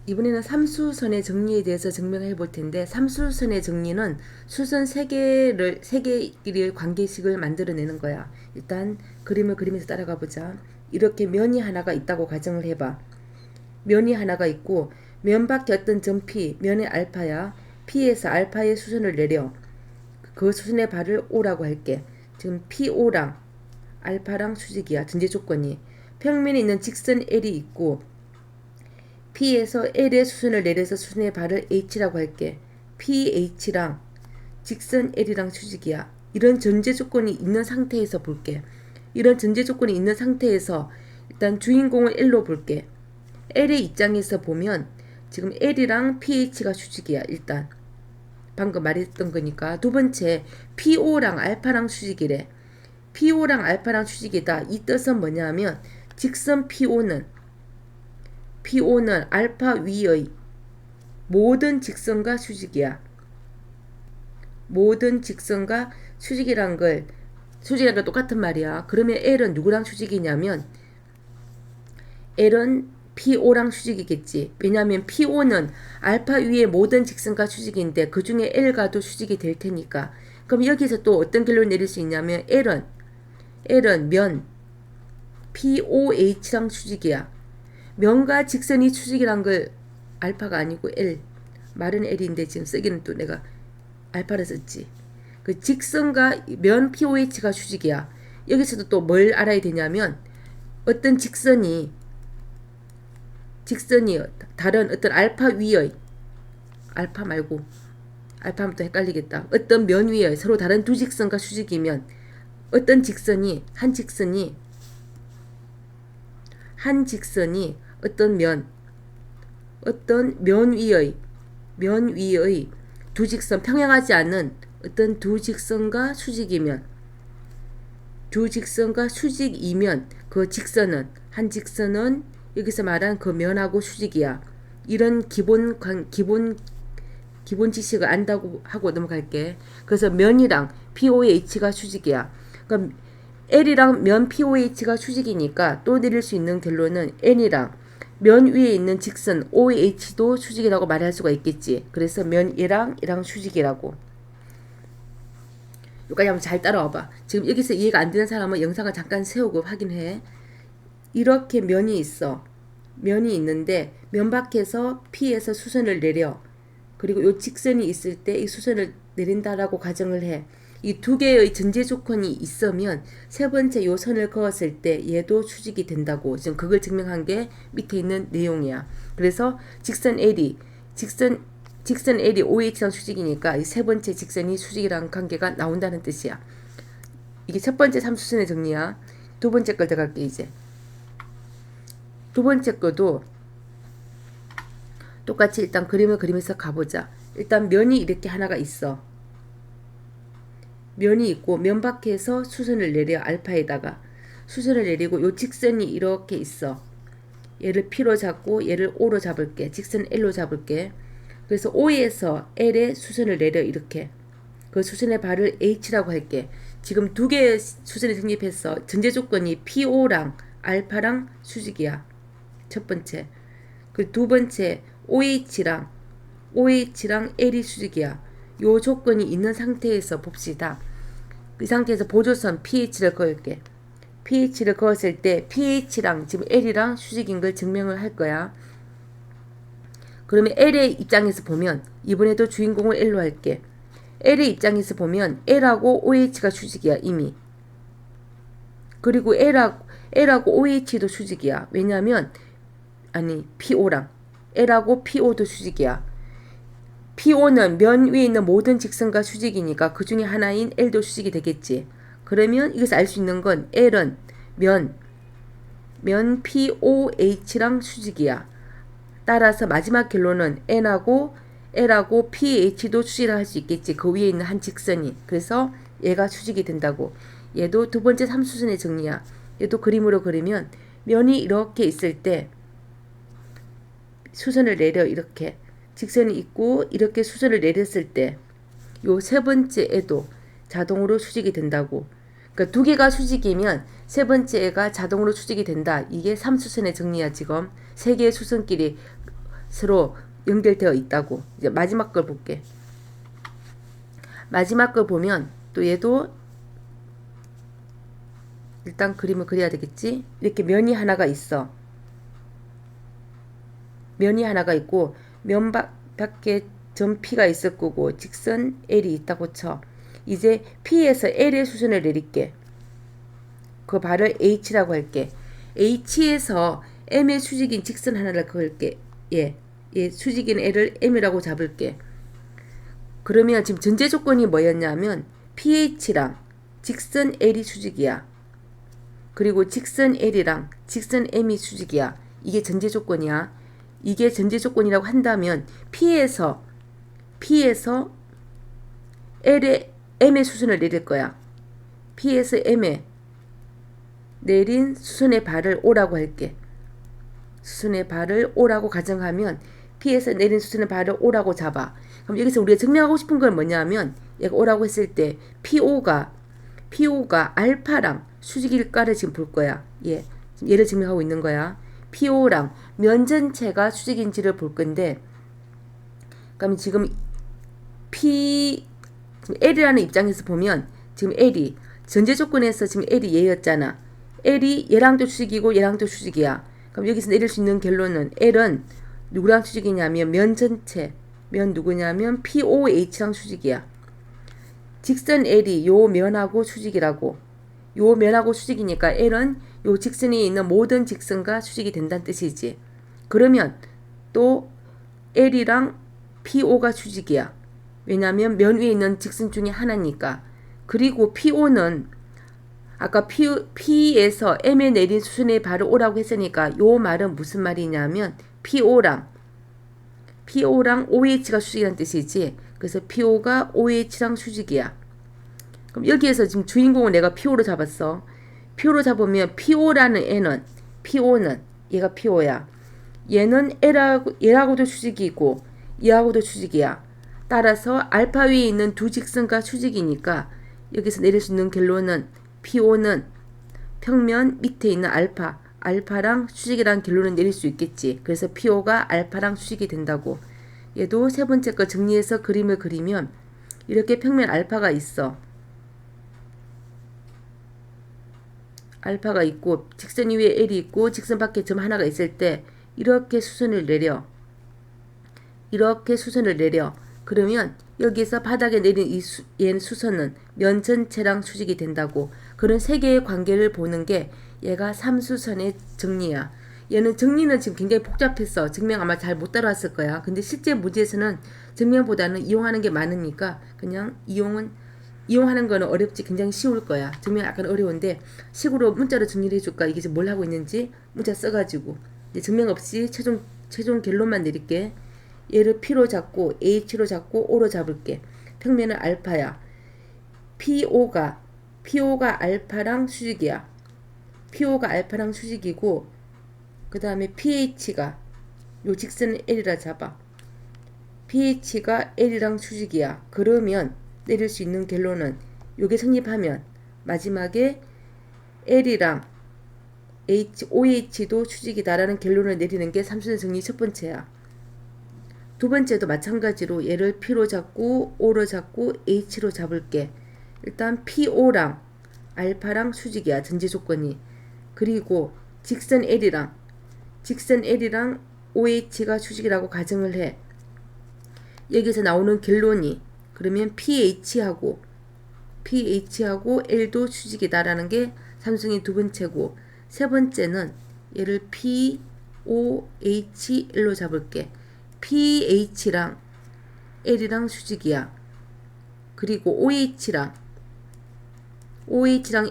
이번에는 삼수선의 정리에 대해서 증명해 볼 텐데 삼수선의 정리는 수선 세 개끼리의 관계식을 만들어내는 거야. 일단 그림을 그리면서 따라가 보자. 이렇게 면이 하나가 있다고 가정을 해봐. 면이 하나가 있고 면 밖에 어떤 점 P, 면의 알파야. P에서 알파의 수선을 내려 그 수선의 발을 O라고 할게. 지금 PO랑 알파랑 수직이야. 전제 조건이. 평면에 있는 직선 L이 있고 P에서 L의 수선을 내려서 수선의 발을 H라고 할게. PH랑 직선 L이랑 수직이야. 이런 전제 조건이 있는 상태에서 볼게. 이런 전제 조건이 있는 상태에서 일단 주인공을 L로 볼게. L의 입장에서 보면 지금 L이랑 PH가 수직이야. 일단 방금 말했던 거니까. 두 번째 PO랑 알파랑 수직이래. PO랑 알파랑 수직이다. 이 뜻은 뭐냐면 직선 PO는 알파 위의 모든 직선과 수직이야. 모든 직선과 수직이란 걸 똑같은 말이야. 그러면 L은 누구랑 수직이냐면 L은 PO랑 수직이겠지. 왜냐하면 PO는 알파 위의 모든 직선과 수직인데 그 중에 L과도 수직이 될 테니까. 그럼 여기서 또 어떤 결론을 내릴 수 있냐면 L은 면 POH랑 수직이야. 면과 직선이 수직이란 걸 알파가 아니고 L, 말은 L인데 지금 쓰기는 또 내가 알파를 썼지. 그 직선과 면 POH가 수직이야. 여기서도 또 뭘 알아야 되냐면 어떤 직선이 다른 어떤 알파 위의 알파 말고 알파하면 또 헷갈리겠다. 어떤 면 위의 서로 다른 두 직선과 수직이면 어떤 직선이 한 직선이 어떤 면 위의 두 직선 평행하지 않은 어떤 두 직선과 수직이면 그 직선은 한 직선은 여기서 말한 그 면하고 수직이야. 이런 기본 지식을 안다고 하고 넘어갈게. 그래서 면이랑 POH가 수직이야. 그럼 L이랑 면 POH가 수직이니까 또 내릴 수 있는 결론은 N이랑 면 위에 있는 직선 OH도 수직이라고 말할 수가 있겠지. 그래서 면 얘랑 수직이라고. 여기까지 한번 잘 따라와봐. 지금 여기서 이해가 안 되는 사람은 영상을 잠깐 세우고 확인해. 이렇게 면이 있는데 면 밖에서 P에서 수선을 내려. 그리고 이 직선이 있을 때 이 수선을 내린다라고 가정을 해. 이 두 개의 전제 조건이 있으면 세 번째 요 선을 그었을 때 얘도 수직이 된다고. 지금 그걸 증명한 게 밑에 있는 내용이야. 그래서 직선 L이 OH랑 수직이니까 이 세 번째 직선이 수직이라는 관계가 나온다는 뜻이야. 이게 첫 번째 삼수선의 정리야. 두 번째 걸 들어갈게 이제. 두 번째 거도 똑같이 일단 그림을 그리면서 가보자. 일단 면이 이렇게 하나가 있어. 면이 있고 면 밖에서 수선을 내려. 알파에다가 수선을 내리고 요 직선이 이렇게 있어. 얘를 P로 잡고 얘를 O로 잡을게. 직선 L로 잡을게. 그래서 O에서 L에 수선을 내려. 이렇게 그 수선의 발을 H라고 할게. 지금 두 개의 수선이 성립했어. 전제 조건이 PO랑 알파랑 수직이야. 첫 번째. 그 두 번째 OH랑 L이 수직이야. 요 조건이 있는 상태에서 봅시다. 이 상태에서 보조선 pH를 그을게. pH를 그었을 때 pH랑 지금 L이랑 수직인 걸 증명을 할 거야. 그러면 L의 입장에서 보면 이번에도 주인공을 L로 할게. L의 입장에서 보면 L하고 OH가 수직이야 이미. 그리고 L하고 OH도 수직이야. 왜냐면 PO랑 L하고 PO도 수직이야. PO는 면 위에 있는 모든 직선과 수직이니까 그 중에 하나인 L도 수직이 되겠지. 그러면 이것을 알 수 있는 건 L은 면 POH랑 수직이야. 따라서 마지막 결론은 L하고 PH도 수직을 할 수 있겠지. 그 위에 있는 한 직선이. 그래서 얘가 수직이 된다고. 얘도 두 번째 삼수선의 정리야. 얘도 그림으로 그리면 면이 이렇게 있을 때 수선을 내려. 이렇게 직선이 있고 이렇게 수선을 내렸을 때 요 세 번째에도 자동으로 수직이 된다고. 그러니까 두 개가 수직이면 세 번째 애가 자동으로 수직이 된다. 이게 삼수선의 정리야. 지금 세 개의 수선끼리 서로 연결되어 있다고. 이제 마지막 걸 볼게. 마지막 걸 보면 또 얘도 일단 그림을 그려야 되겠지. 이렇게 면이 하나가 있어. 면이 하나가 있고 면 밖에 점 P가 있을 거고 직선 L이 있다고 쳐. 이제 P에서 L의 수선을 내릴게. 그 발을 H라고 할게. H에서 M의 수직인 직선 하나를 그을게. 얘 수직인 L을 M이라고 잡을게. 그러면 지금 전제 조건이 뭐였냐면 PH랑 직선 L이 수직이야. 그리고 직선 L이랑 직선 M이 수직이야. 이게 전제 조건이야. 이게 전제 조건이라고 한다면 P에서 M의 수선을 내릴 거야. P에서 M에 내린 수선의 발을 O라고 할게. 수선의 발을 O라고 가정하면 P에서 내린 수선의 발을 O라고 잡아. 그럼 여기서 우리가 증명하고 싶은 건 뭐냐면 얘가 O라고 했을 때 PO가 알파랑 수직일까를 지금 볼 거야. 얘를 증명하고 있는 거야. PO랑 면 전체가 수직인지를 볼 건데, 그럼 지금 L이라는 입장에서 보면 지금 L이 전제 조건에서 지금 L이 얘였잖아. L이 얘랑도 수직이고 얘랑도 수직이야. 그럼 여기서 내릴 수 있는 결론은 L은 누구랑 수직이냐면 면 전체, 면 누구냐면 POH랑 수직이야. 직선 L이 요 면하고 수직이라고. 요 면하고 수직이니까 L은 요 직선에 있는 모든 직선과 수직이 된다는 뜻이지. 그러면 또 L이랑 PO가 수직이야. 왜냐하면 면 위에 있는 직선 중에 하나니까. 그리고 PO는 아까 P에서 M에 내린 수선의 발을 O라고 했으니까 요 말은 무슨 말이냐면 PO랑 OH가 수직이라는 뜻이지. 그래서 PO가 OH랑 수직이야. 그럼 여기에서 지금 주인공은 내가 PO로 잡았어. PO로 잡으면 PO라는 애는 PO는 얘가 PO야. 얘는 얘하고도 수직이고 얘하고도 수직이야. 따라서 알파 위에 있는 두 직선과 수직이니까 여기서 내릴 수 있는 결론은 PO는 평면 밑에 있는 알파랑 수직이라는 결론을 내릴 수 있겠지. 그래서 PO가 알파랑 수직이 된다고. 얘도 세 번째 거 정리해서 그림을 그리면 이렇게 평면 알파가 있어. 알파가 있고 직선 위에 L이 있고 직선 밖에 점 하나가 있을 때 이렇게 수선을 내려. 그러면 여기서 바닥에 내린 얘는 수선은 면 전체랑 수직이 된다고. 그런 세 개의 관계를 보는 게 얘가 삼수선의 정리야. 얘는 정리는 지금 굉장히 복잡했어. 증명 아마 잘 못 따라왔을 거야. 근데 실제 문제에서는 증명보다는 이용하는 게 많으니까 그냥 이용하는 거는 어렵지 굉장히 쉬울 거야. 증명 약간 어려운데 식으로 문자로 정리를 해줄까? 이게 지금 뭘 하고 있는지 문자 써가지고 이제 증명 없이 최종 결론만 내릴게. 얘를 P로 잡고 H로 잡고 O로 잡을게. 평면은 알파야. PO가 알파랑 수직이야. PO가 알파랑 수직이고 그 다음에 PH가 요 직선은 L이라 잡아. PH가 L이랑 수직이야. 그러면 내릴 수 있는 결론은 요게 성립하면 마지막에 L이랑 OH도 수직이다라는 결론을 내리는 게 삼수선 정리 첫 번째야. 두 번째도 마찬가지로 얘를 P로 잡고 O로 잡고 H로 잡을게. 일단 PO랑 알파랑 수직이야. 전제 조건이. 그리고 직선 L이랑 OH가 수직이라고 가정을 해. 여기서 나오는 결론이 그러면 PH하고 L도 수직이다라는 게 삼성의 두 번째고, 세 번째는 얘를 POHL로 잡을게. PH랑 L이랑 수직이야. 그리고 OH랑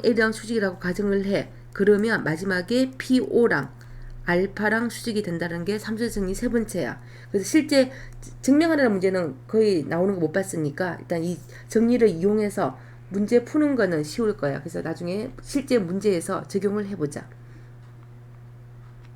L이랑 수직이라고 가정을 해. 그러면 마지막에 PO랑 알파랑 수직이 된다는 게 삼수의 정리 세 번째야. 그래서 실제 증명하려는 문제는 거의 나오는 거 못 봤으니까 일단 이 정리를 이용해서 문제 푸는 거는 쉬울 거야. 그래서 나중에 실제 문제에서 적용을 해보자.